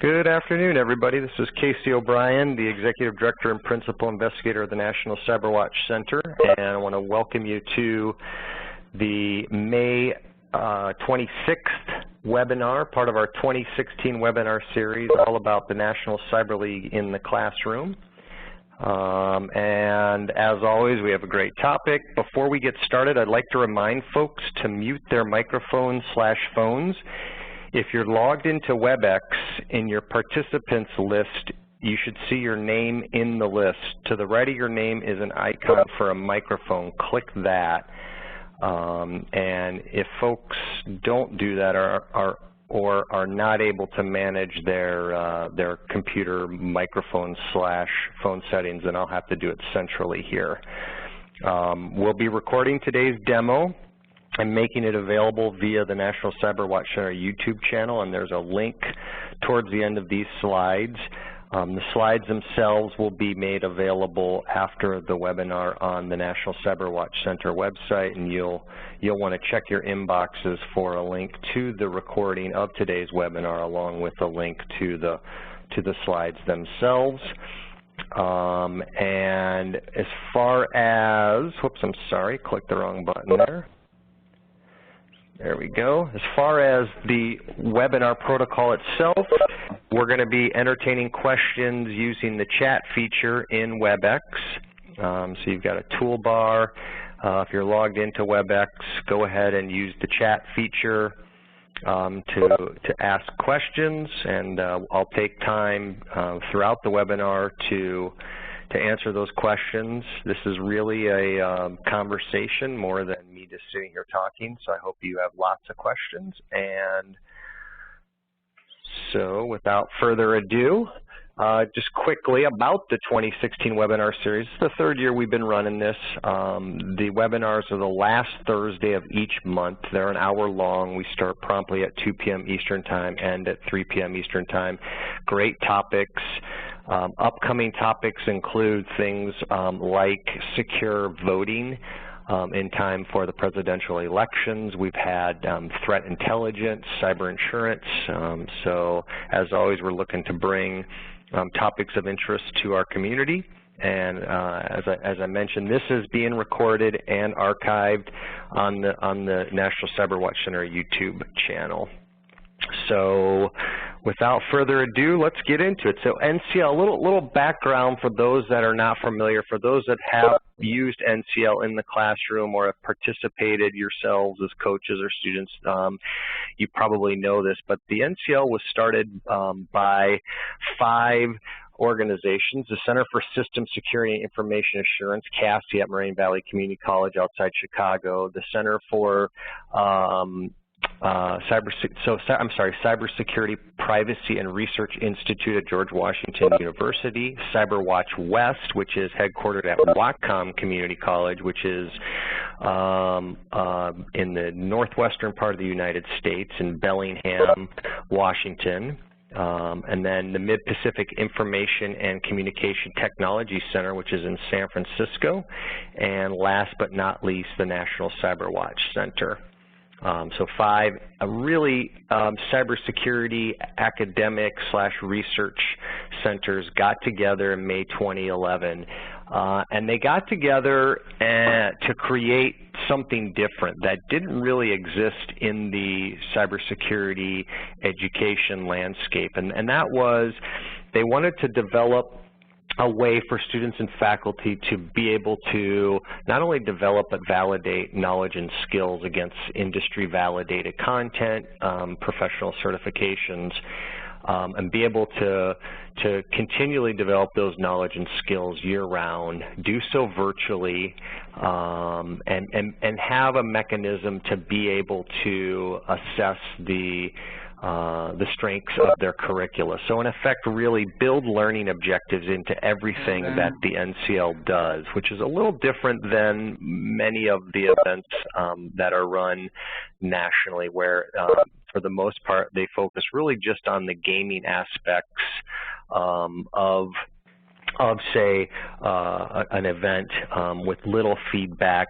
Good afternoon, everybody. This is Casey O'Brien, the Executive Director and Principal Investigator of the National CyberWatch Center, and I want to welcome you to the May 26th webinar, part of our 2016 webinar series, all about the National Cyber League in the classroom. And as always, we have a great topic. Before we get started, I'd like to remind folks to mute their microphones/phones. If you're logged into WebEx, in your participants list, you should see your name in the list. To the right of your name is an icon for a microphone. Click that. And if folks don't do that or are not able to manage their computer microphone/phone settings, then I'll have to do it centrally here. We'll be recording today's demo and making it available via the National CyberWatch Center YouTube channel, and there's a link towards the end of these slides. The slides themselves will be made available after the webinar on the National CyberWatch Center website, and you'll want to check your inboxes for a link to the recording of today's webinar, along with a link to the slides themselves. And as far as, whoops, I'm sorry, clicked the wrong button there. There we go. As far as the webinar protocol itself, we're going to be entertaining questions using the chat feature in WebEx. So you've got a toolbar. If you're logged into WebEx, go ahead and use the chat feature to ask questions, and I'll take time throughout the webinar to answer those questions. This is really a conversation more than me just sitting here talking, so I hope you have lots of questions. And so without further ado, just quickly about the 2016 webinar series. It's the third year we've been running this. The webinars are the last Thursday of each month. They're an hour long. We start promptly at 2 p.m. Eastern Time and at 3 p.m. Eastern Time. Great topics. Upcoming topics include things like secure voting in time for the presidential elections. We've had threat intelligence, cyber insurance. So as always, we're looking to bring topics of interest to our community. And as I mentioned, this is being recorded and archived on the National CyberWatch Center YouTube channel. So without further ado, let's get into it. So NCL, a little background for those that are not familiar, for those that have used NCL in the classroom or have participated yourselves as coaches or students, you probably know this, but the NCL was started by 5 organizations: the Center for System Security and Information Assurance, CASI, at Moraine Valley Community College outside Chicago, the Center for Cybersecurity, Privacy, and Research Institute at George Washington University, CyberWatch West, which is headquartered at Whatcom Community College, which is in the northwestern part of the United States in Bellingham, Washington. And then the Mid-Pacific Information and Communication Technology Center, which is in San Francisco. And last but not least, the National CyberWatch Center. So 5 really cybersecurity academic/research centers got together in May 2011, and they got together to create something different that didn't really exist in the cybersecurity education landscape, and that was they wanted to develop a way for students and faculty to be able to not only develop but validate knowledge and skills against industry validated content, professional certifications, and be able to continually develop those knowledge and skills year-round, do so virtually, and have a mechanism to be able to assess the strengths of their curricula. So in effect, really build learning objectives into everything that the NCL does, which is a little different than many of the events that are run nationally, where for the most part they focus really just on the gaming aspects of say an event with little feedback,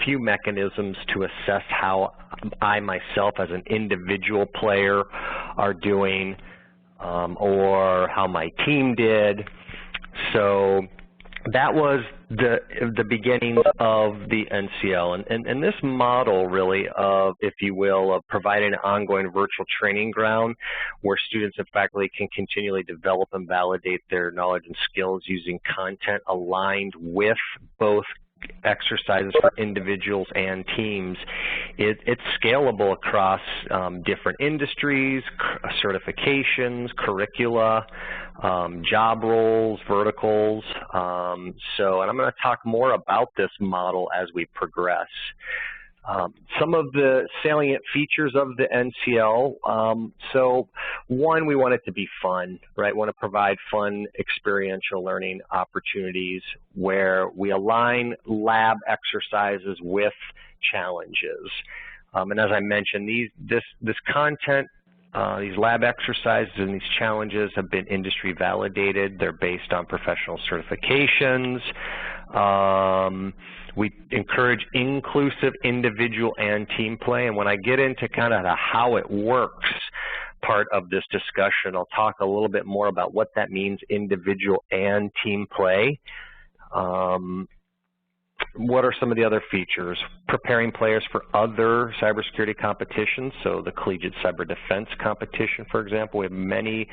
few mechanisms to assess how I myself as an individual player are doing, or how my team did. So that was the beginnings of the NCL, and this model really of, if you will, of providing an ongoing virtual training ground where students and faculty can continually develop and validate their knowledge and skills using content aligned with both exercises for individuals and teams. It's scalable across different industries, certifications, curricula, job roles, verticals. And I'm going to talk more about this model as we progress. Some of the salient features of the NCL. So one, we want it to be fun, right? We want to provide fun experiential learning opportunities where we align lab exercises with challenges. And as I mentioned, this content, these lab exercises and these challenges have been industry validated. They're based on professional certifications. We encourage inclusive individual and team play, and when I get into kind of the how it works part of this discussion, I'll talk a little bit more about what that means, individual and team play. What are some of the other features? Preparing players for other cybersecurity competitions, so the Collegiate Cyber Defense competition, for example. We have many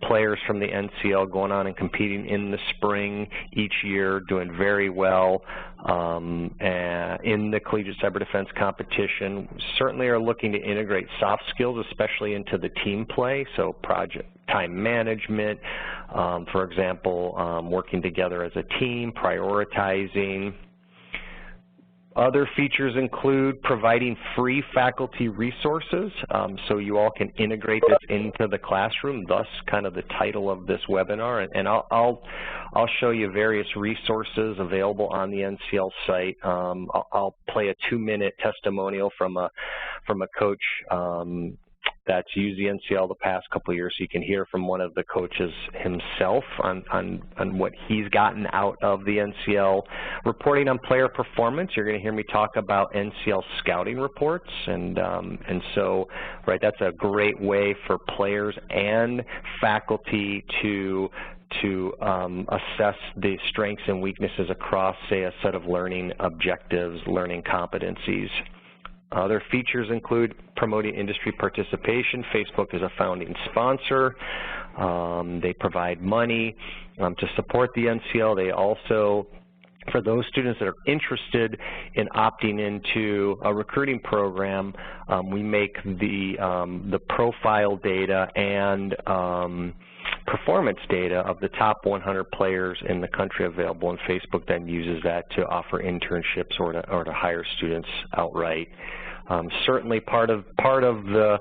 players from the NCL going on and competing in the spring each year, doing very well in the Collegiate Cyber Defense competition. We certainly are looking to integrate soft skills, especially into the team play, so project time management, for example, working together as a team, prioritizing. Other features include providing free faculty resources, so you all can integrate this into the classroom, thus kind of the title of this webinar. And I'll show you various resources available on the NCL site. I'll play a 2-minute testimonial from a coach that's used the NCL the past couple of years, so you can hear from one of the coaches himself on what he's gotten out of the NCL. Reporting on player performance, you're going to hear me talk about NCL scouting reports, and so, right, that's a great way for players and faculty to assess the strengths and weaknesses across, say, a set of learning objectives, learning competencies. Other features include promoting industry participation. Facebook is a founding sponsor. They provide money to support the NCL. They also, for those students that are interested in opting into a recruiting program, we make the profile data and performance data of the top 100 players in the country available, and Facebook then uses that to offer internships or to hire students outright. Certainly, part of the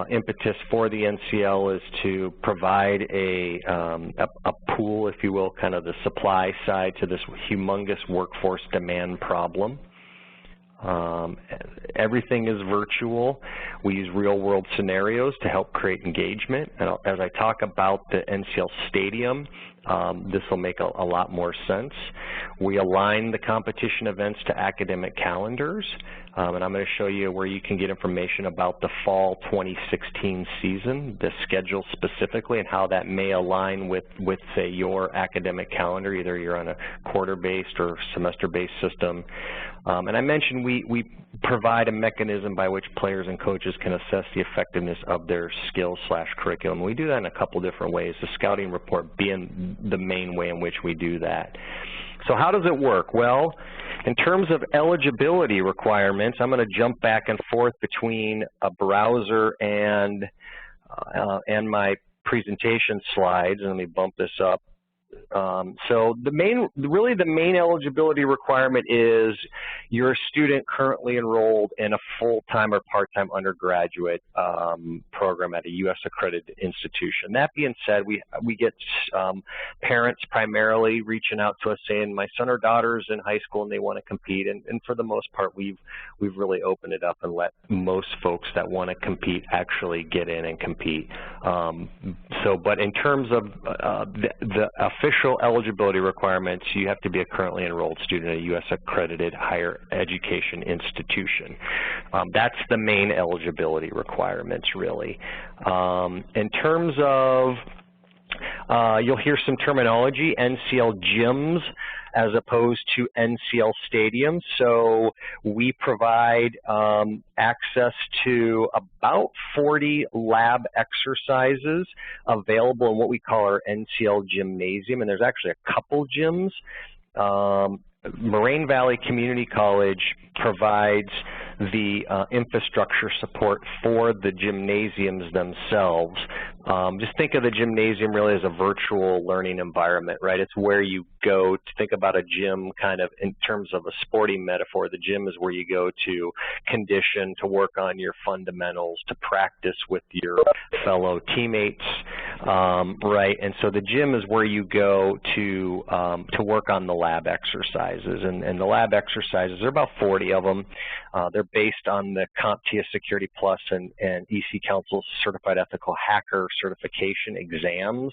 impetus for the NCL is to provide a pool, if you will, kind of the supply side to this humongous workforce demand problem. Everything is virtual. We use real-world scenarios to help create engagement. And as I talk about the NCL Stadium, this will make a lot more sense. We align the competition events to academic calendars, and I'm going to show you where you can get information about the fall 2016 season, the schedule specifically, and how that may align with say, your academic calendar. Either you're on a quarter-based or semester-based system. And I mentioned we provide a mechanism by which players and coaches can assess the effectiveness of their skills/curriculum. We do that in a couple different ways, the scouting report being the main way in which we do that. So how does it work? Well, in terms of eligibility requirements, I'm going to jump back and forth between a browser and my presentation slides, and let me bump this up. So really the main eligibility requirement is you're a student currently enrolled in a full-time or part-time undergraduate program at a U.S. accredited institution. That being said, we get parents primarily reaching out to us saying, my son or daughter is in high school and they want to compete, and for the most part we've really opened it up and let most folks that want to compete actually get in and compete. But in terms of a official eligibility requirements, you have to be a currently enrolled student at a U.S. accredited higher education institution. That's the main eligibility requirements, really. In terms of, you'll hear some terminology, NCL gyms as opposed to NCL stadiums. So we provide access to about 40 lab exercises available in what we call our NCL gymnasium, and there's actually a couple gyms. Moraine Valley Community College provides the infrastructure support for the gymnasiums themselves. Just think of the gymnasium really as a virtual learning environment, right? It's where you go to think about a gym kind of in terms of a sporting metaphor. The gym is where you go to condition, to work on your fundamentals, to practice with your fellow teammates, right? And so the gym is where you go to work on the lab exercises. And the lab exercises, there are about 40 of them. They're based on the CompTIA Security Plus and EC Council's Certified Ethical Hacker certification exams.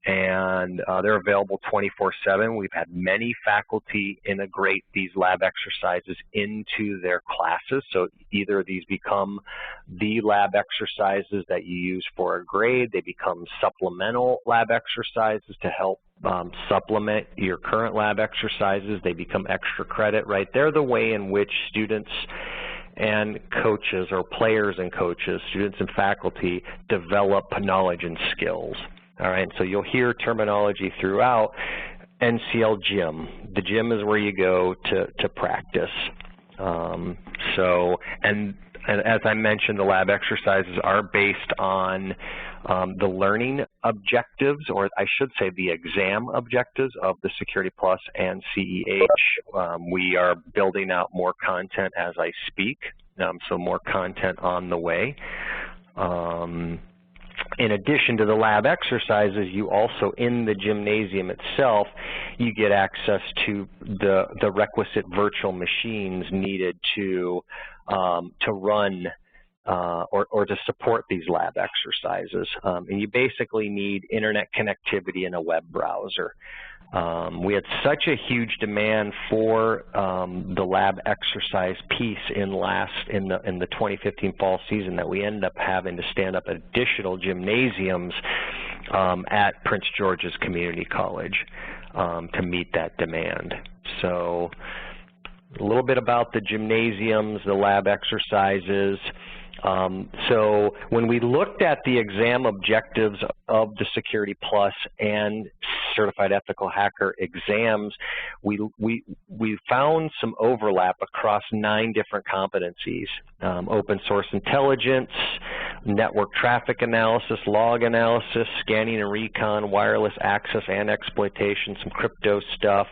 And they're available 24/7. We've had many faculty integrate these lab exercises into their classes. So either these become the lab exercises that you use for a grade, they become supplemental lab exercises to help supplement your current lab exercises, they become extra credit, right? They're the way in which students and coaches, or players and coaches, students and faculty develop knowledge and skills. All right, so you'll hear terminology throughout. NCL gym. The gym is where you go to practice. And as I mentioned, the lab exercises are based on the learning objectives, or I should say the exam objectives of the Security Plus and CEH. We are building out more content as I speak, so more content on the way. In addition to the lab exercises, you also, in the gymnasium itself, you get access to the requisite virtual machines needed to run or to support these lab exercises. And you basically need internet connectivity and a web browser. We had such a huge demand for the lab exercise piece in the 2015 fall season that we ended up having to stand up additional gymnasiums at Prince George's Community College to meet that demand. So a little bit about the gymnasiums, the lab exercises. So when we looked at the exam objectives of the Security Plus and Certified Ethical Hacker exams, we found some overlap across 9 different competencies: open source intelligence, network traffic analysis, log analysis, scanning and recon, wireless access and exploitation, some crypto stuff,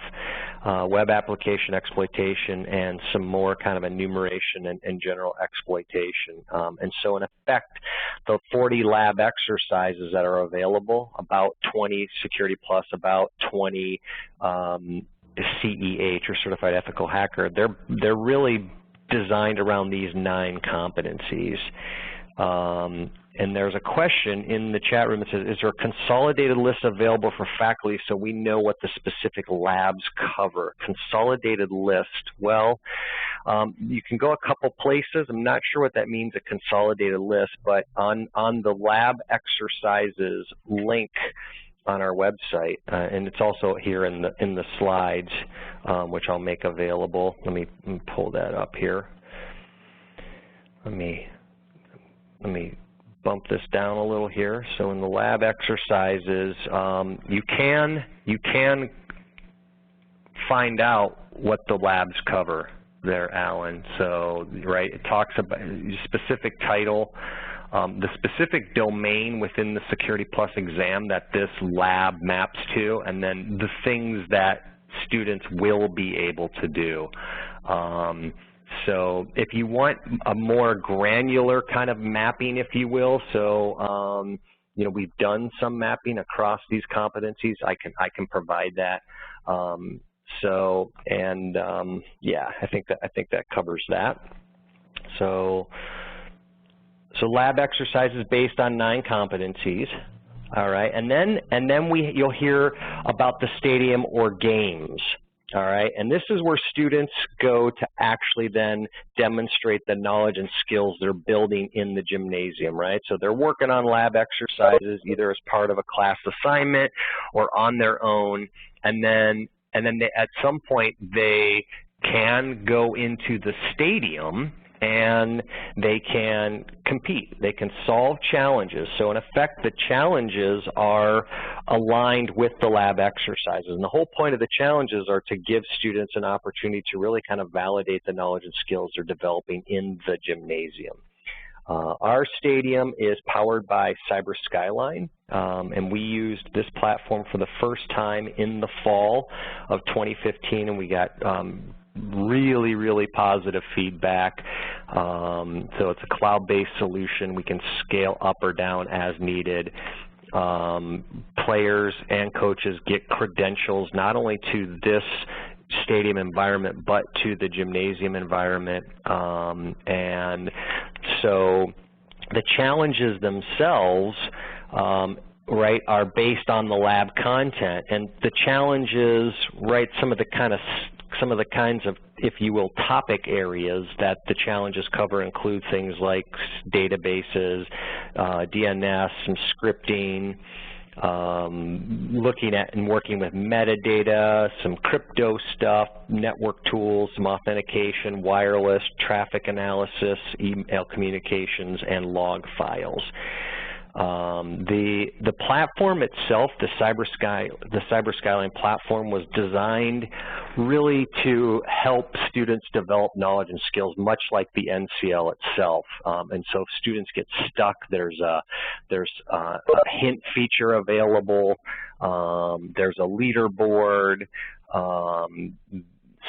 web application exploitation, and some more kind of enumeration and general exploitation. And so in effect, the 40 lab exercises that are available, about 20 Security Plus, about 20 CEH or Certified Ethical Hacker, they're really designed around these 9 competencies. And there's a question in the chat room that says, is there a consolidated list available for faculty so we know what the specific labs cover? Consolidated list. Well, you can go a couple places. I'm not sure what that means, a consolidated list, but on the lab exercises link on our website, and it's also here in the slides, which I'll make available. Let me pull that up here. Let me bump this down a little here. So in the lab exercises, you can find out what the labs cover there, Alan. So, right, it talks about specific title, the specific domain within the Security Plus exam that this lab maps to, and then the things that students will be able to do. So if you want a more granular kind of mapping, if you will, so you know, we've done some mapping across these competencies. I can provide that. Yeah, I think that covers that. So lab exercises based on 9 competencies. All right, and then you'll hear about the stadium or games. All right, and this is where students go to actually then demonstrate the knowledge and skills they're building in the gymnasium, right? So they're working on lab exercises either as part of a class assignment or on their own, and then they, at some point they can go into the stadium and they can compete. They can solve challenges. So in effect, the challenges are aligned with the lab exercises. And the whole point of the challenges are to give students an opportunity to really kind of validate the knowledge and skills they're developing in the gymnasium. Our stadium is powered by CyberSky, and we used this platform for the first time in the fall of 2015, and we got really, really positive feedback. So it's a cloud-based solution. We can scale up or down as needed. Players and coaches get credentials not only to this stadium environment but to the gymnasium environment. And so the challenges themselves right, are based on the lab content, and the challenges, right, some of the kinds of, if you will, topic areas that the challenges cover include things like databases, DNS, some scripting, looking at and working with metadata, some crypto stuff, network tools, some authentication, wireless, traffic analysis, email communications, and log files. The platform itself, the CyberSky platform, was designed really to help students develop knowledge and skills, much like the NCL itself. And so if students get stuck, there's a hint feature available. There's a leaderboard.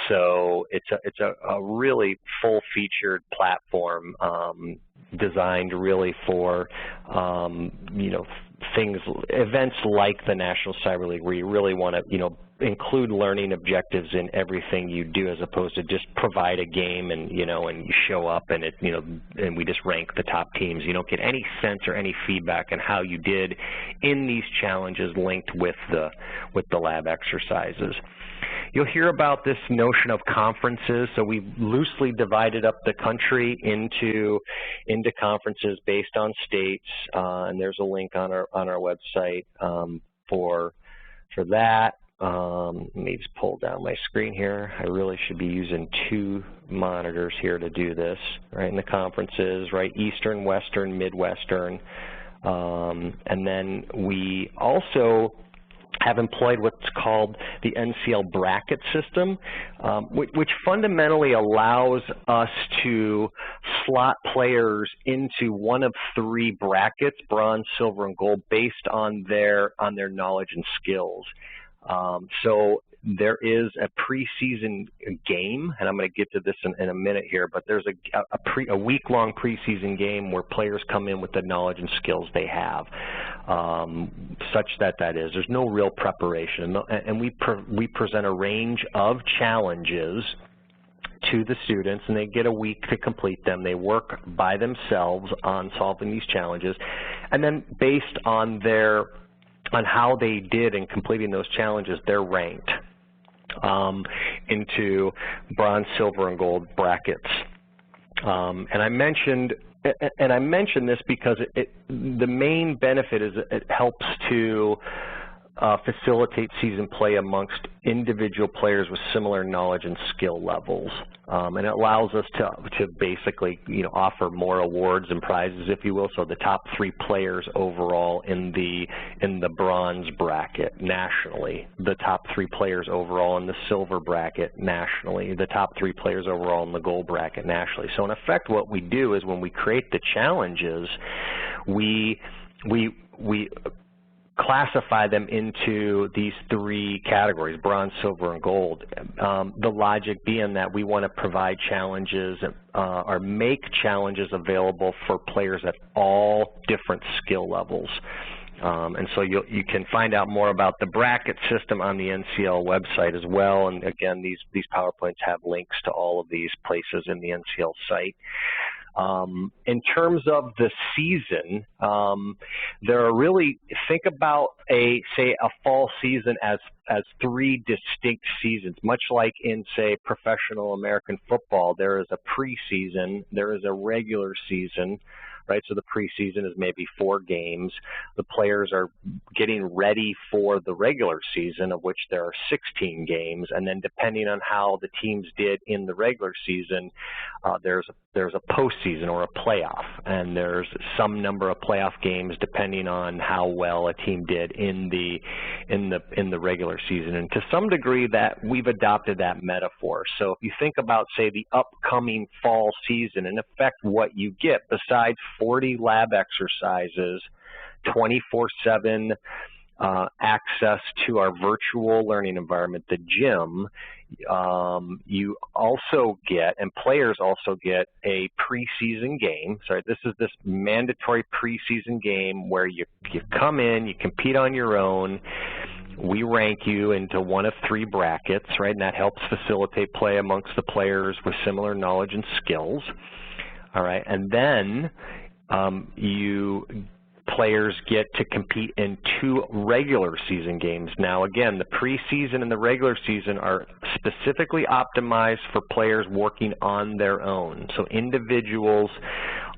So it's a really full-featured platform designed really for events like the National Cyber League, where you really want to include learning objectives in everything you do, as opposed to just provide a game and and you show up and and we just rank the top teams. You don't get any sense or any feedback on how you did in these challenges linked with the lab exercises. You'll hear about this notion of conferences. So we've loosely divided up the country into conferences based on states, and there's a link on our website for that. Let me just pull down my screen here. I really should be using 2 monitors here to do this. Right, in the conferences, right, Eastern, Western, Midwestern, and then we also have employed what's called the NCL Bracket system, which fundamentally allows us to slot players into one of 3 brackets, bronze, silver, and gold, based on their knowledge and skills. So there is a preseason game, and I'm going to get to this in a minute here, but there's a week-long preseason game where players come in with the knowledge and skills they have, such that there's no real preparation. And we present a range of challenges to the students, and they get a week to complete them. They work by themselves on solving these challenges, and then based on how they did in completing those challenges, they're ranked into bronze, silver, and gold brackets. And I mentioned this because the main benefit is it helps to facilitate season play amongst individual players with similar knowledge and skill levels, and it allows us to basically offer more awards and prizes, if you will. So the top 3 players overall in the bronze bracket nationally, the top 3 players overall in the silver bracket nationally, the top 3 players overall in the gold bracket nationally. So in effect, what we do is when we create the challenges, we classify them into these 3 categories, bronze, silver, and gold. The logic being that we want to provide challenges or make challenges available for players at all different skill levels. And so you can find out more about the bracket system on the NCL website as well. And again, these PowerPoints have links to all of these places in the NCL site. In terms of the season, there are really, think about say a fall season as 3 distinct seasons, much like in, say, professional American football. There is a preseason, there is a regular season, right? So the preseason is maybe 4 games. The players are getting ready for the regular season, of which there are 16 games, and then depending on how the teams did in the regular season, there's a postseason or a playoff, and there's some number of playoff games depending on how well a team did in the regular season. And to some degree, that we've adopted that metaphor. So if you think about, say, the upcoming fall season, in effect, what you get besides 40 lab exercises, 24/7 access to our virtual learning environment, the gym, you also get, and players also get, a preseason game. Sorry, this is this mandatory preseason game where you come in, you compete on your own. We rank you into one of 3 brackets, right, and that helps facilitate play amongst the players with similar knowledge and skills. All right, and then players get to compete in 2 regular season games. Now, again, the preseason and the regular season are specifically optimized for players working on their own, so individuals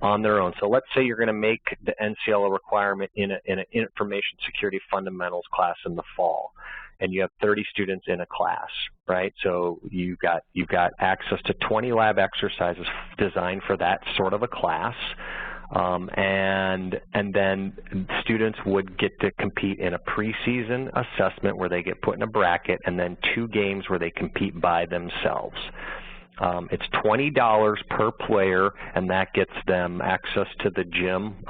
on their own. So let's say you're going to make the NCL a requirement in an information security fundamentals class in the fall, and you have 30 students in a class, right? So you've got access to 20 lab exercises designed for that sort of a class. And then students would get to compete in a preseason assessment where they get put in a bracket, and then 2 games where they compete by themselves. It's $20 per player, and that gets them access to the gym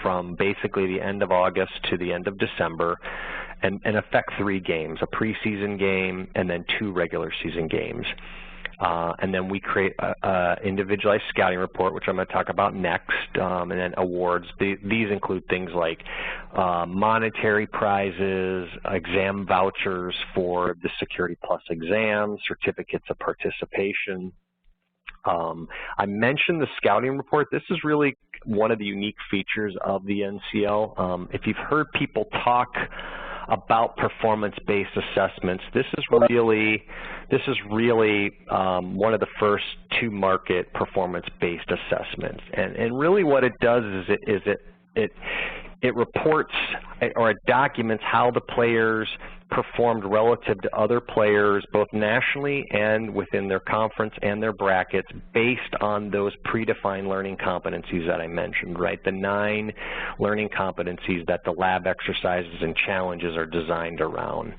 from basically the end of August to the end of December, and in effect 3 games, a preseason game and then 2 regular season games. And then we create an individualized scouting report, which I'm going to talk about next, and then awards. These include things like monetary prizes, exam vouchers for the Security Plus exams, certificates of participation. I mentioned the scouting report. This is really one of the unique features of the NCL. If you've heard people talk about performance-based assessments, this is really one of the first to market performance-based assessments. And really what it does is it reports or it documents how the players performed relative to other players, both nationally and within their conference and their brackets, based on those predefined learning competencies that I mentioned, right? The 9 learning competencies that the lab exercises and challenges are designed around.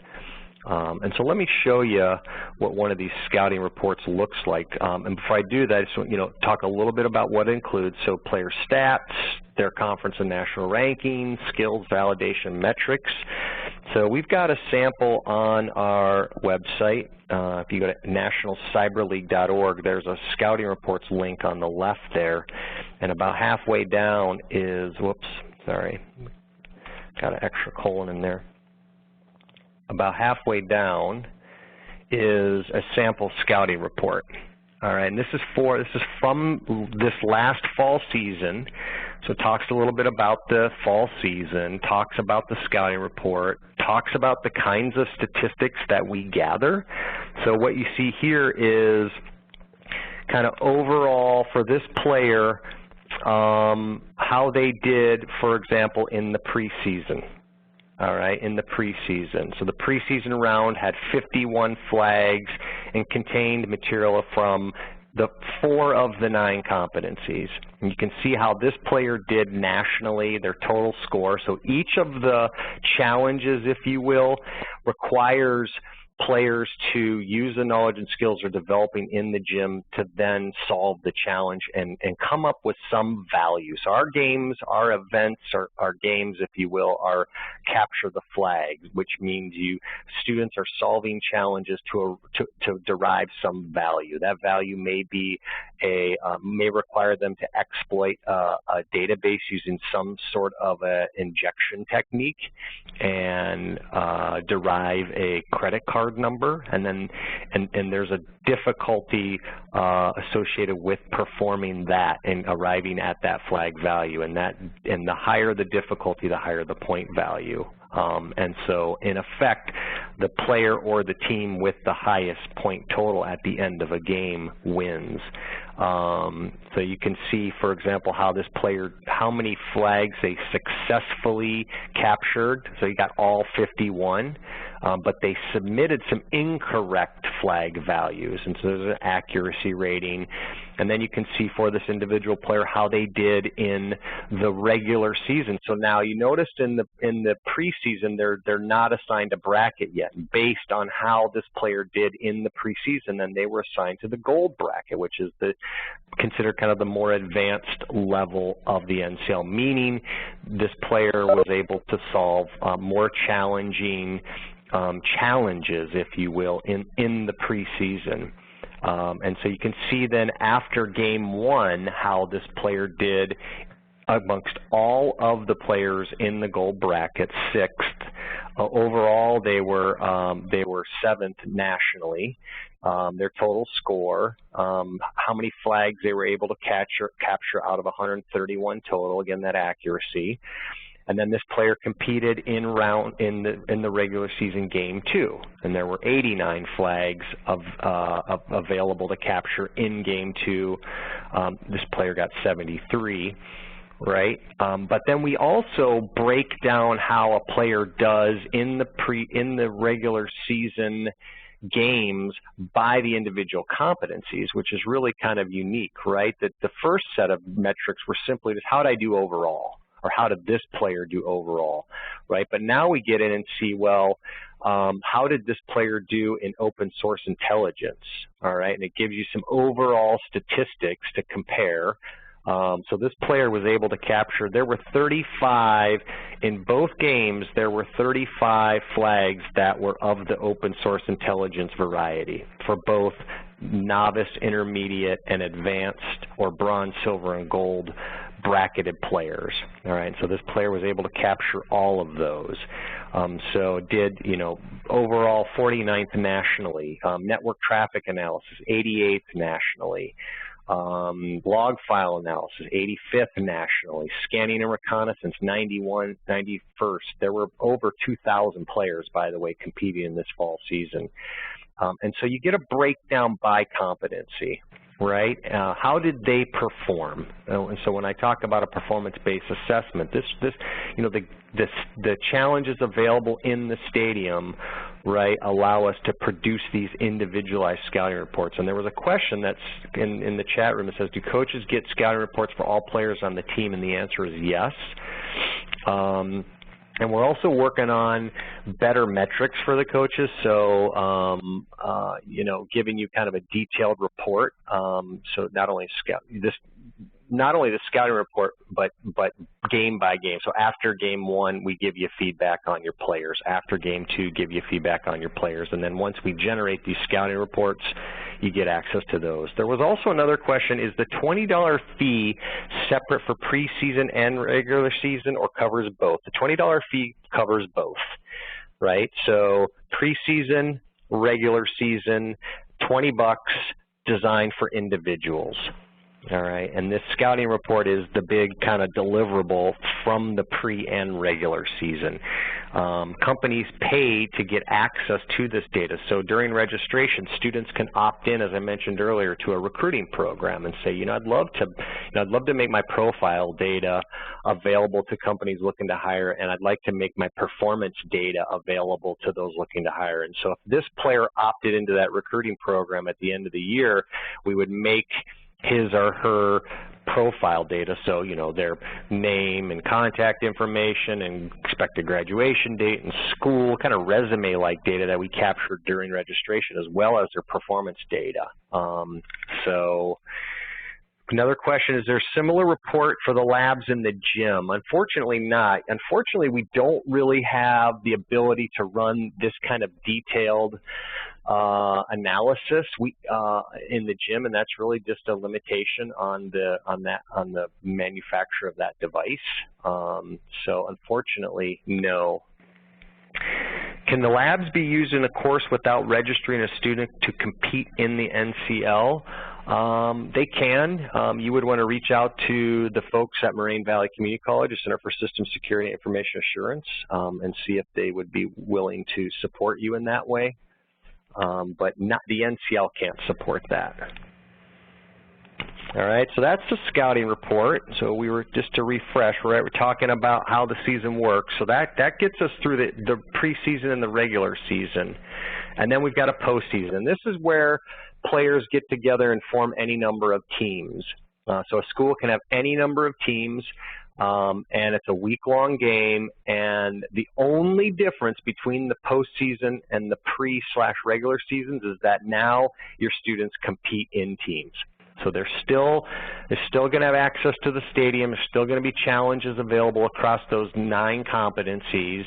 And so let me show you what one of these scouting reports looks like. And before I do that, I just want talk a little bit about what it includes. So player stats, their conference and national rankings, skills, validation, metrics. So we've got a sample on our website. If you go to nationalcyberleague.org, there's a scouting reports link on the left there. And about halfway down is, whoops, sorry, got an extra colon in there. About halfway down is a sample scouting report. All right, and this is from this last fall season. So it talks a little bit about the fall season, talks about the scouting report, talks about the kinds of statistics that we gather. So what you see here is kind of overall for this player, how they did, for example, in the preseason. All right, in the preseason. So the preseason round had 51 flags and contained material from the 4 of the 9 competencies. And you can see how this player did nationally, their total score. So each of the challenges, if you will, requires players to use the knowledge and skills they're developing in the gym to then solve the challenge and come up with some value. So our games, our events, our games, if you will, are capture the flag, which means students are solving challenges to derive some value. That value may be may require them to exploit a database using some sort of a injection technique and derive a credit card card number, and there's a difficulty associated with performing that and arriving at that flag value, and the higher the difficulty, the higher the point value. And so, in effect, the player or the team with the highest point total at the end of a game wins. So you can see, for example, how this player, how many flags they successfully captured. So you got all 51, but they submitted some incorrect flag values, and so there's an accuracy rating. And then you can see for this individual player how they did in the regular season. So now you noticed in the preseason they're not assigned a bracket yet. Based on how this player did in the preseason, then they were assigned to the gold bracket, which is considered kind of the more advanced level of the NCL, meaning this player was able to solve more challenging challenges, if you will, in the preseason. And so you can see then after game one how this player did amongst all of the players in the gold bracket, 6th. Overall, they were 7th nationally. Their total score, how many flags they were able to capture out of 131 total. Again, that accuracy. And then this player competed in the regular season game 2, and there were 89 flags available to capture in game 2. This player got 73, right? But then we also break down how a player does in the regular season games by the individual competencies, which is really kind of unique, right? That the first set of metrics were simply just how did I do overall, or how did this player do overall, right? But now we get in and see, well, how did this player do in open source intelligence, all right? And it gives you some overall statistics to compare. So this player was able to capture, there were 35, in both games, there were 35 flags that were of the open source intelligence variety for both novice, intermediate, and advanced, or bronze, silver, and gold bracketed players. All right, so this player was able to capture all of those. So did, overall 49th nationally, network traffic analysis, 88th nationally, log file analysis, 85th nationally, scanning and reconnaissance, 91st. There were over 2,000 players, by the way, competing in this fall season. And so you get a breakdown by competency, right? How did they perform? And so when I talk about a performance-based assessment, the challenges available in the stadium, right, allow us to produce these individualized scouting reports. And there was a question that's in the chat room that says, do coaches get scouting reports for all players on the team? And the answer is yes. And we're also working on better metrics for the coaches, so giving you kind of a detailed report. So not only the scouting report, but game by game. So after game 1, we give you feedback on your players. After game 2, give you feedback on your players. And then once we generate these scouting reports, you get access to those. There was also another question, is the $20 fee separate for preseason and regular season, or covers both? The $20 fee covers both, right? So preseason, regular season, $20 designed for individuals. All right, and this scouting report is the big kind of deliverable from the pre and regular season. Companies pay to get access to this data. So during registration, students can opt in, as I mentioned earlier, to a recruiting program and say, I'd love to make my profile data available to companies looking to hire, and I'd like to make my performance data available to those looking to hire. And so if this player opted into that recruiting program at the end of the year, we would make his or her profile data, so their name and contact information and expected graduation date and school, kind of resume-like data that we captured during registration, as well as their performance data. So another question, is there a similar report for the labs in the gym? Unfortunately not. Unfortunately, we don't really have the ability to run this kind of detailed analysis in the gym, and that's really just a limitation on the manufacturer of that device. So unfortunately, no. Can the labs be used in a course without registering a student to compete in the NCL? They can. You would want to reach out to the folks at Moraine Valley Community College, Center for System Security and Information Assurance, and see if they would be willing to support you in that way. But not, the NCL can't support that. All right, so that's the scouting report. So we were, just to refresh, we're talking about how the season works. So that gets us through the preseason and the regular season. And then we've got a postseason. This is where players get together and form any number of teams. So a school can have any number of teams, and it's a week-long game. And the only difference between the postseason and the pre/regular seasons is that now your students compete in teams. So they're still going to have access to the stadium. There's still going to be challenges available across those 9 competencies,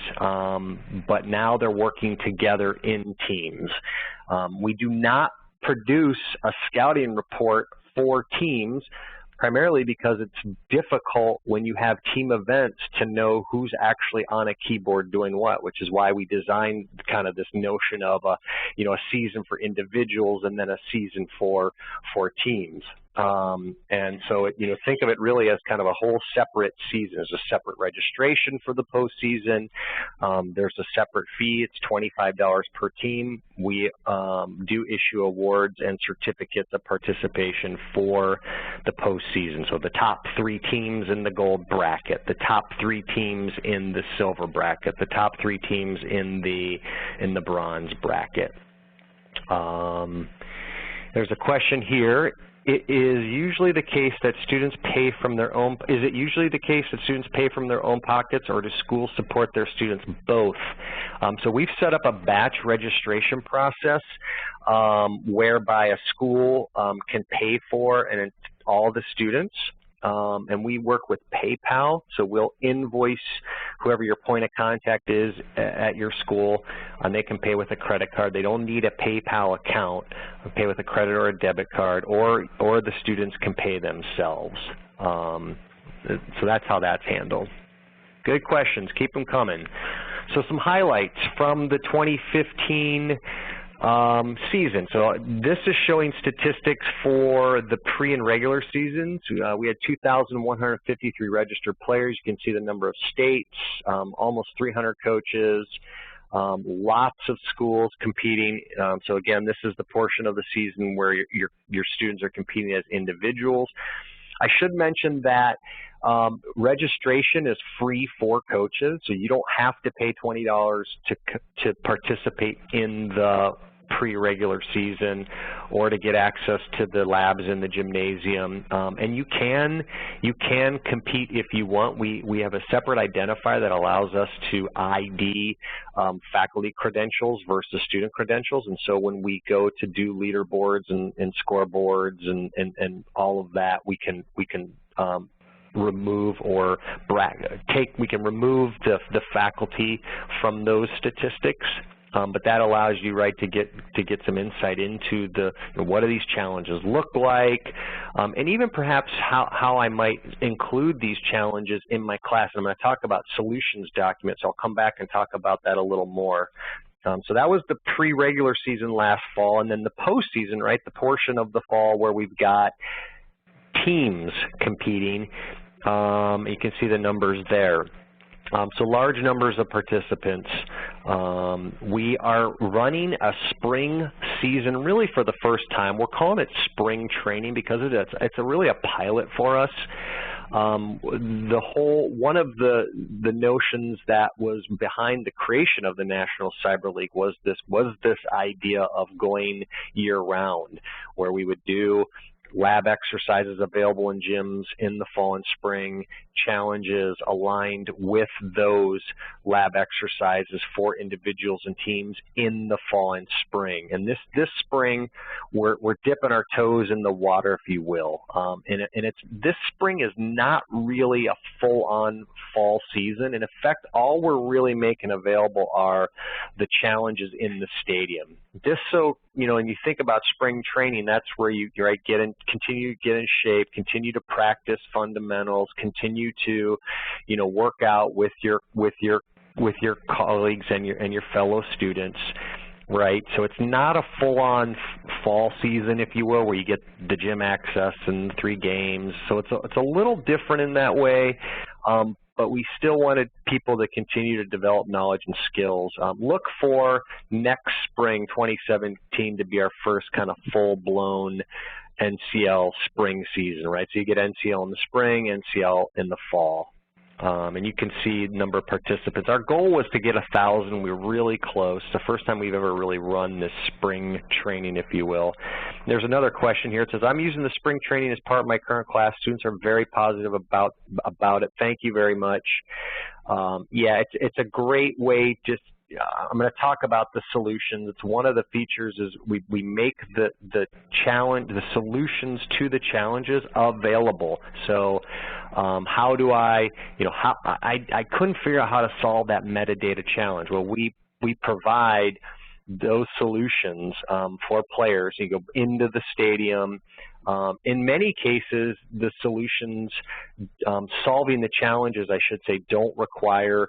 but now they're working together in teams. We do not produce a scouting report for teams, primarily because it's difficult when you have team events to know who's actually on a keyboard doing what, which is why we designed kind of this notion of a season for individuals and then a season for teams. And so, think of it really as kind of a whole separate season. There's a separate registration for the postseason. There's a separate fee. It's $25 per team. We do issue awards and certificates of participation for the postseason. So the top 3 teams in the gold bracket, the top 3 teams in the silver bracket, the top 3 teams in the bronze bracket. There's a question here. It is usually the case that students pay from their own. Is it usually the case that students pay from their own pockets, or do schools support their students? Both. So we've set up a batch registration process whereby a school can pay for all the students. And we work with PayPal, so we'll invoice whoever your point of contact is at your school, and they can pay with a credit card. They don't need a PayPal account. They pay with a credit or a debit card, or the students can pay themselves. So that's how that's handled. Good questions. Keep them coming. So some highlights from the 2015 season. So this is showing statistics for the pre and regular seasons. We had 2,153 registered players. You can see the number of states, almost 300 coaches, lots of schools competing. So again, this is the portion of the season where your students are competing as individuals. I should mention that registration is free for coaches, so you don't have to pay $20 to participate in the pre-regular season or to get access to the labs in the gymnasium. And you can compete if you want. We have a separate identifier that allows us to ID faculty credentials versus student credentials. And so when we go to do leaderboards and scoreboards and all of that, we can remove or we can remove the faculty from those statistics. But that allows you, right, to get some insight into what do these challenges look like, and even perhaps how I might include these challenges in my class. And I'm going to talk about solutions documents. So I'll come back and talk about that a little more. So that was the pre-regular season last fall, and then the postseason, right, the portion of the fall where we've got teams competing. You can see the numbers there. So large numbers of participants. We are running a spring season really for the first time. We're calling it spring training because it's really a pilot for us. One of the notions that was behind the creation of the National Cyber League was this idea of going year-round, where we would do lab exercises available in gyms in the fall and spring, challenges aligned with those lab exercises for individuals and teams in the fall and spring. And this spring, we're dipping our toes in the water, if you will. This spring is not really a full-on fall season. In effect, all we're really making available are the challenges in the stadium. So, when you think about spring training, that's where you continue to get in shape, continue to practice fundamentals, continue to, work out with your with your colleagues and your fellow students, right? So it's not a full-on fall season, if you will, where you get the gym access and 3 games. So it's a little different in that way, but we still wanted people to continue to develop knowledge and skills. Look for next spring, 2017, to be our first kind of full-blown NCL spring season, right? So you get NCL in the spring, NCL in the fall. And you can see the number of participants. Our goal was to get 1,000. We were really close. The first time we've ever really run this spring training, if you will. There's another question here. It says, I'm using the spring training as part of my current class. Students are very positive about it. Thank you very much. Yeah, it's a great way. Just I'm going to talk about the solutions. It's one of the features is we make the solutions to the challenges available. So how do I couldn't figure out how to solve that metadata challenge. Well, we provide those solutions for players. You go into the stadium. In many cases, the solutions solving the challenges, I should say, don't require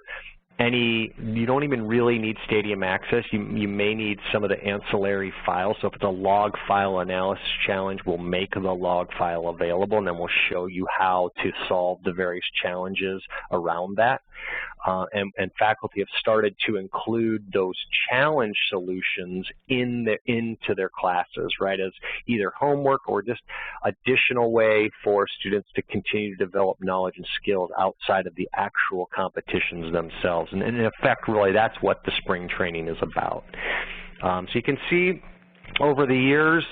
you don't even really need stadium access. You may need some of the ancillary files. So if it's a log file analysis challenge, we'll make the log file available, and then we'll show you how to solve the various challenges around that. And faculty have started to include those challenge solutions into their classes, right, as either homework or just additional way for students to continue to develop knowledge and skills outside of the actual competitions themselves. And in effect, really, that's what the spring training is about. So you can see over the years,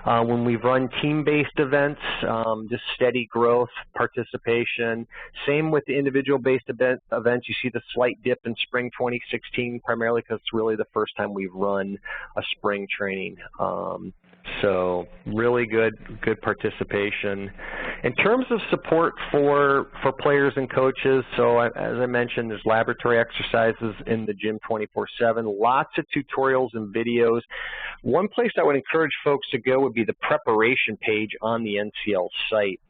when we've run team-based events, just steady growth, participation. Same with the individual-based events. You see the slight dip in spring 2016, primarily because it's really the first time we've run a spring training. So really good participation. In terms of support for players and coaches, so as I mentioned, there's laboratory exercises in the gym 24/7, lots of tutorials and videos. One place I would encourage folks to go would be the preparation page on the NCL site.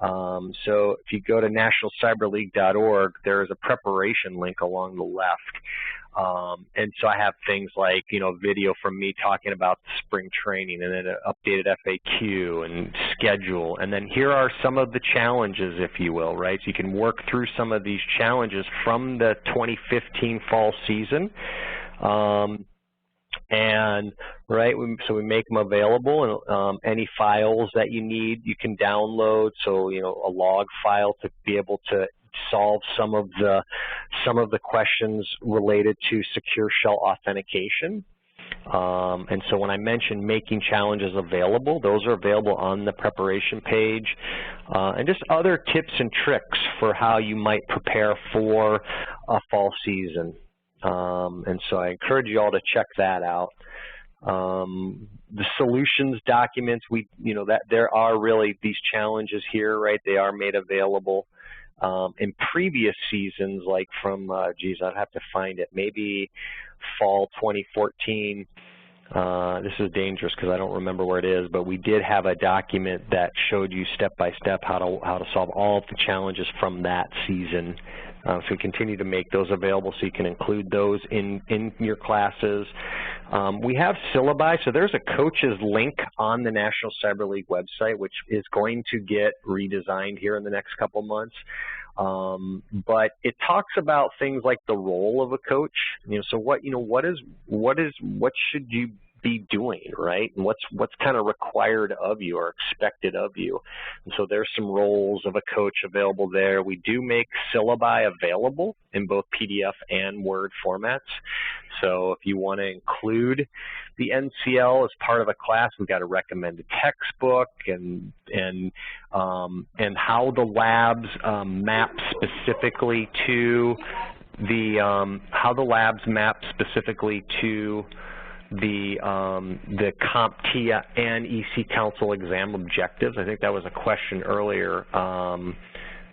So if you go to nationalcyberleague.org, there is a preparation link along the left. And so I have things like, video from me talking about spring training, and then an updated FAQ and schedule. And then here are some of the challenges, if you will, right? So you can work through some of these challenges from the 2015 fall season. So we make them available, and any files that you need, you can download. So, a log file to be able to solve some of the questions related to secure shell authentication. And so when I mentioned making challenges available, those are available on the preparation page. And just other tips and tricks for how you might prepare for a fall season. And so I encourage you all to check that out. The solutions documents, that there are really these challenges here, right? They are made available. In previous seasons, like from, I'd have to find it, maybe fall 2014. This is dangerous because I don't remember where it is, but we did have a document that showed you step by step how to solve all of the challenges from that season. So we continue to make those available so you can include those in your classes. We have syllabi, so there's a coach's link on the National Cyber League website, which is going to get redesigned here in the next couple months. But it talks about things like the role of a coach. So what should you be doing, right? And what's kind of required of you or expected of you. And so there's some roles of a coach available there. We do make syllabi available in both PDF and Word formats. So if you want to include the NCL as part of a class, we've got a recommended textbook and how the labs map specifically to the the CompTIA and EC Council exam objectives. I think that was a question earlier.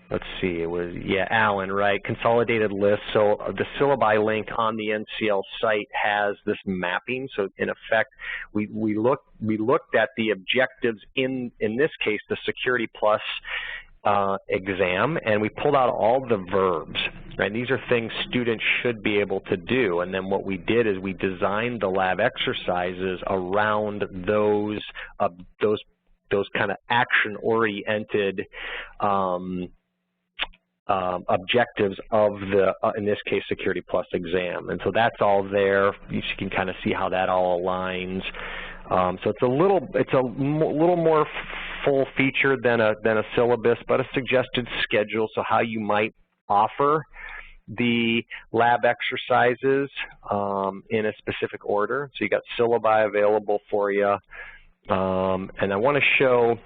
Let's see, it was, Alan, right? Consolidated list. So the syllabi link on the NCL site has this mapping. So in effect, we looked at the objectives in this case, the Security Plus exam, and we pulled out all the verbs. right? These are things students should be able to do, and then what we did is we designed the lab exercises around those kind of action-oriented objectives of the, in this case, Security Plus exam. And so that's all there. You can kind of see how that all aligns. So it's a little more full-featured than a syllabus, but a suggested schedule. So how you might offer the lab exercises in a specific order. So you got syllabi available for you. And I want to show,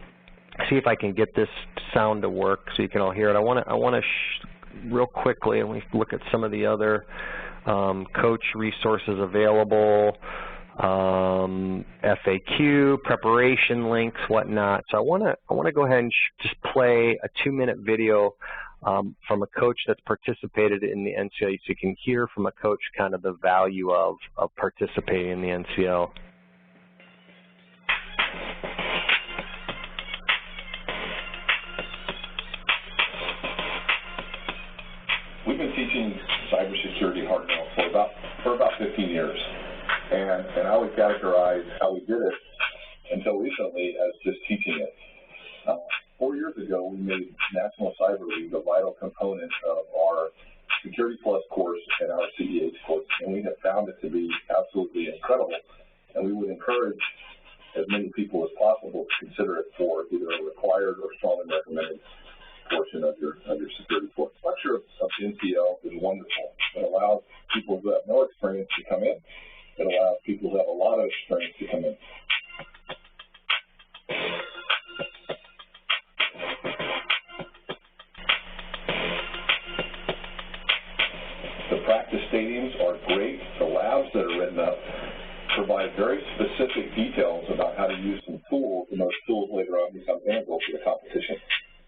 see if I can get this sound to work so you can all hear it. I want to real quickly, and we look at some of the other coach resources available, FAQ, preparation links, whatnot. So I want to go ahead and just play a 2-minute video from a coach that's participated in the NCL, so you can hear from a coach kind of the value of participating in the NCL. We've been teaching cybersecurity hard now for about 15 years, and I would categorize how we did it until recently as just teaching it. 4 years ago, we made National Cyber League a vital component of our Security Plus course and our CEH course, and we have found it to be absolutely incredible. And we would encourage as many people as possible to consider it for either a required or strongly recommended portion of your security course. Lecture of NCL is wonderful. It allows people who have no experience to come in. It allows people who have a lot of experience to come in. The practice stadiums are great. The labs that are written up provide very specific details about how to use some tools, and those tools later on become integral to the competition.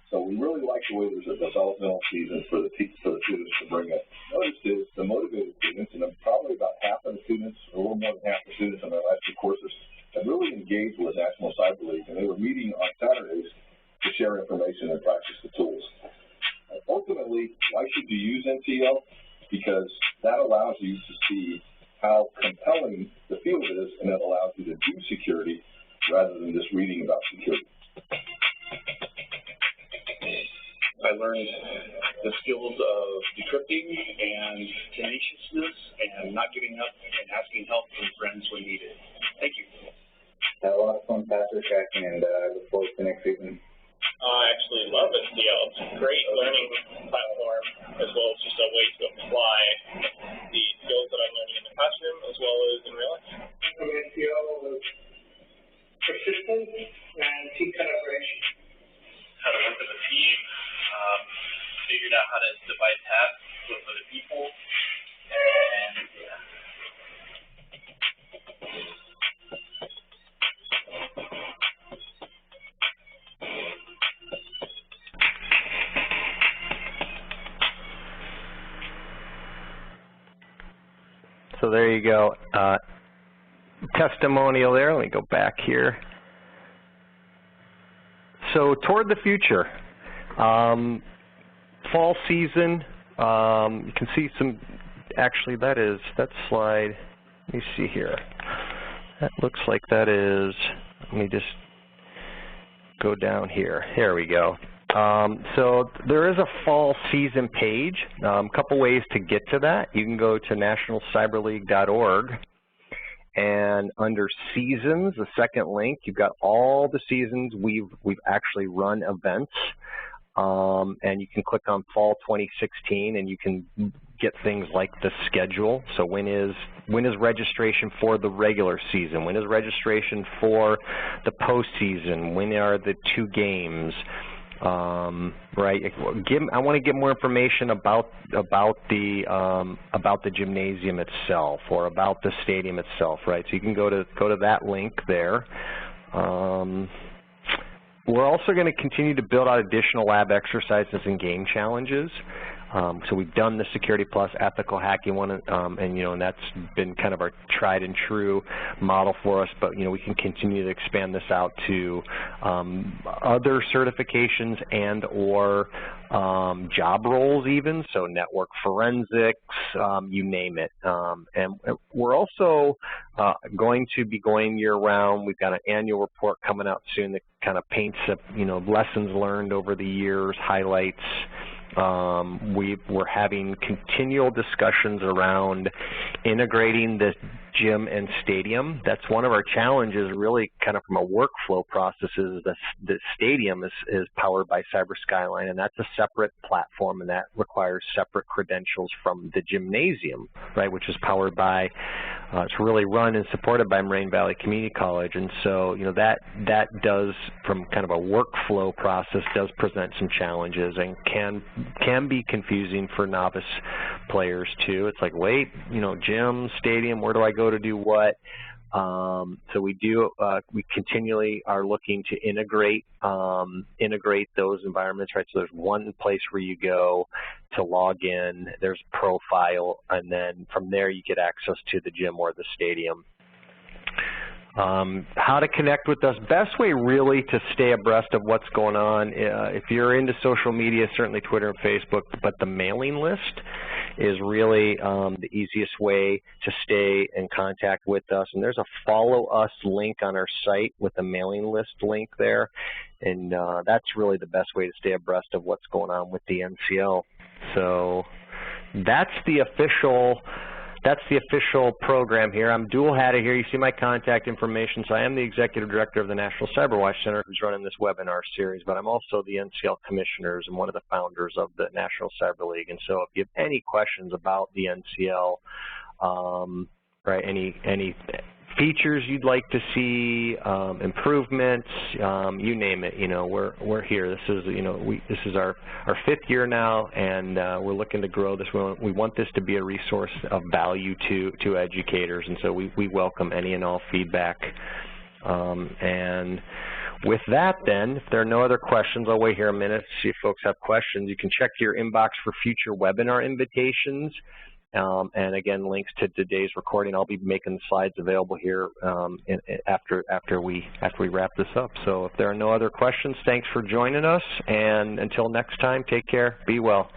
So we really like the way there's a developmental season for the students to bring in. Notice is the motivated students, and probably about half of the students, a little more than half the students on my last 2 courses, have really engaged with National Cyber League, and they were meeting on Saturdays to share information and practice the tools. Ultimately, why should you use NCL? Because that allows you to see how compelling the field is, and it allows you to do security rather than just reading about security. I learned the skills of decrypting and tenaciousness and not giving up and asking help from friends when needed. Thank you. Had a lot of fun password tracking, and I look forward to next season. I absolutely love NCL. It's a great learning platform, as well as just a way to apply the skills that I'm learning in the classroom as well as in real life. From NCL was persistence and team collaboration. How to work as a team, figured out how to divide tasks with other people, and yeah. So there you go. Testimonial there. Let me go back here. So toward the future, fall season, you can see some, actually that slide, let me see here. That looks like that is, let me just go down here. Here we go. So there is a fall season page. A couple ways to get to that. You can go to nationalcyberleague.org, and under seasons, the second link, you've got all the seasons we've actually run events, and you can click on fall 2016, and you can get things like the schedule. So when is registration for the regular season? When is registration for the postseason? When are the 2 games? Right. I want to get more information about the gymnasium itself, or about the stadium itself. Right. So you can go to that link there. We're also going to continue to build out additional lab exercises and game challenges. So we've done the Security Plus ethical hacking one, and that's been kind of our tried and true model for us. But we can continue to expand this out to other certifications and/or job roles even. So network forensics, you name it. And we're also going to be going year-round. We've got an annual report coming out soon that kind of paints up, lessons learned over the years, highlights. We're having continual discussions around integrating the gym and stadium. That's one of our challenges, really, kind of from a workflow process. Is the stadium is powered by CyberSky, and that's a separate platform, and that requires separate credentials from the gymnasium, right, which is powered by, it's really run and supported by Moraine Valley Community College. And so, that does, from kind of a workflow process, does present some challenges and can be confusing for novice players too. It's like, wait, gym, stadium, where do I go to do what? So we continually are looking to integrate those environments, right? So there's one place where you go to log in, there's a profile, and then from there you get access to the gym or the stadium. How to connect with us. Best way really to stay abreast of what's going on, if you're into social media, certainly Twitter and Facebook, but the mailing list is really the easiest way to stay in contact with us. And there's a follow us link on our site with a mailing list link there. And that's really the best way to stay abreast of what's going on with the NCL. So that's the official program here. I'm dual-hatted here. You see my contact information. So I am the Executive Director of the National Cyberwatch Center who's running this webinar series, but I'm also the NCL Commissioners and one of the founders of the National Cyber League. And so if you have any questions about the NCL, right, any features you'd like to see, improvements, you name it, we're here. This is, this is our 5th year now, and we're looking to grow this. We want this to be a resource of value to educators, and so we welcome any and all feedback. And with that, then, if there are no other questions, I'll wait here a minute to see if folks have questions. You can check your inbox for future webinar invitations. And again, links to today's recording. I'll be making the slides available here after we wrap this up. So if there are no other questions, thanks for joining us. And until next time, take care. Be well.